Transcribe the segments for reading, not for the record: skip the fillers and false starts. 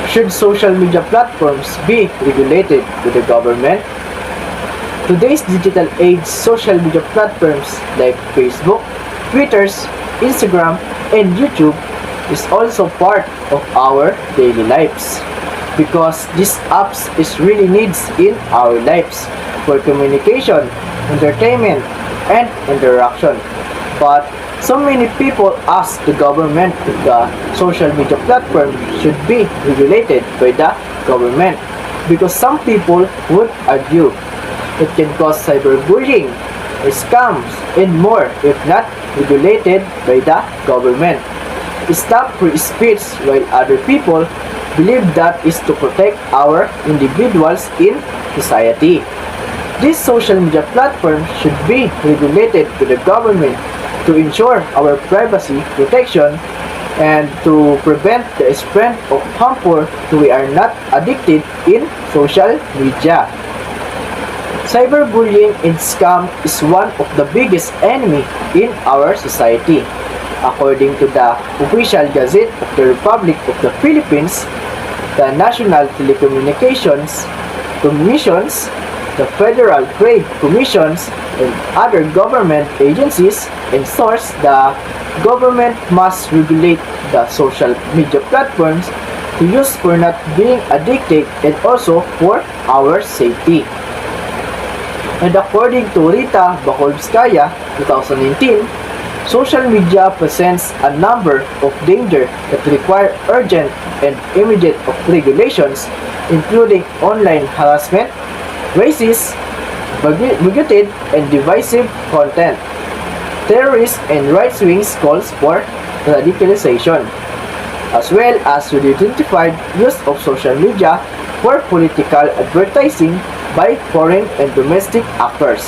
Should social media platforms be regulated by the government? Today's digital age, social media platforms like Facebook, Twitter, Instagram, and YouTube is also part of our daily lives because these apps is really needs in our lives for communication, entertainment, and interaction. But so many people ask the government if the social media platform should be regulated by the government because some people would argue it can cause cyberbullying, scams, and more if not regulated by the government. Stop free speech while other people believe that is to protect our individuals in society. These social media platforms should be regulated by the government to ensure our privacy protection and to prevent the spread of harmful so we are not addicted in social media. Cyberbullying and scam is one of the biggest enemy in our society. According to the official Gazette of the Republic of the Philippines, the National Telecommunications Commissions, the Federal Trade Commissions, and other government agencies enforce the government must regulate the social media platforms to use for not being addicted and also for our safety. And according to Rita Bakolskaya, 2019, social media presents a number of dangers that require urgent and immediate regulations, including online harassment, racist, bigoted, and divisive content, terrorist and right-wing calls for radicalization, as well as to the identified use of social media for political advertising by foreign and domestic actors.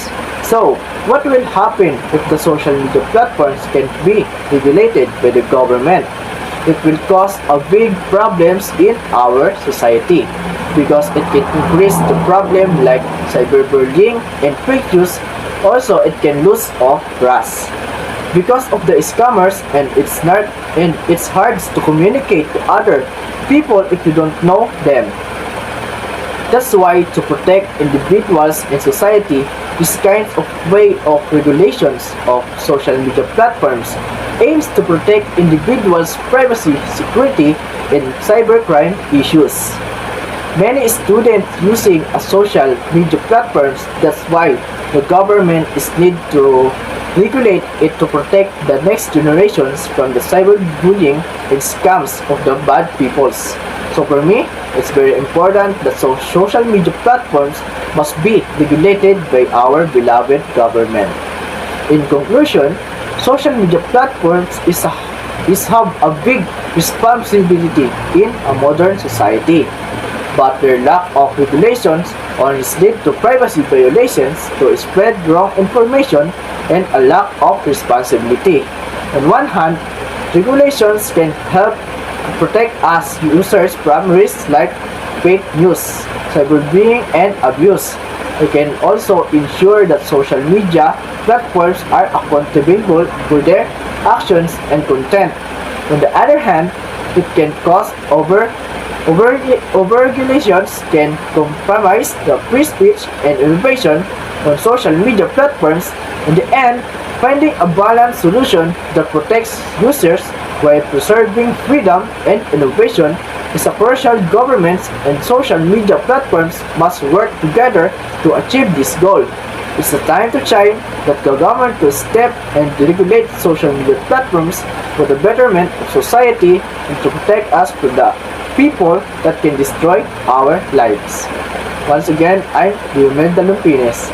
So, what will happen if the social media platforms can be regulated by the government? It will cause a big problems in our society because it can increase the problem like cyberbullying and fake news. Also, it can lose of trust because of the scammers and it's hard to communicate to other people if you don't know them. That's why to protect individuals and society, this kind of way of regulations of social media platforms aims to protect individuals' privacy, security, and cybercrime issues. Many students using a social media platforms, that's why the government is need to regulate it to protect the next generations from the cyberbullying and scams of the bad peoples. So for me, it's very important that social media platforms must be regulated by our beloved government. In conclusion, social media platforms have a big responsibility in a modern society, but their lack of regulations only lead to privacy violations, to spread wrong information, and a lack of responsibility. On one hand, regulations can help protect us users from risks like fake news, cyberbullying, and abuse. We can also ensure that social media platforms are accountable for their actions and content. On the other hand, it can cause over-regulations can compromise the free speech and innovation on social media platforms. In the end, finding a balanced solution that protects users while preserving freedom and innovation is a crucial. Governments and social media platforms must work together to achieve this goal. It's the time to shine that the government will step and regulate social media platforms for the betterment of society and to protect us from the people that can destroy our lives. Once again, I'm Leomil Dalumpines.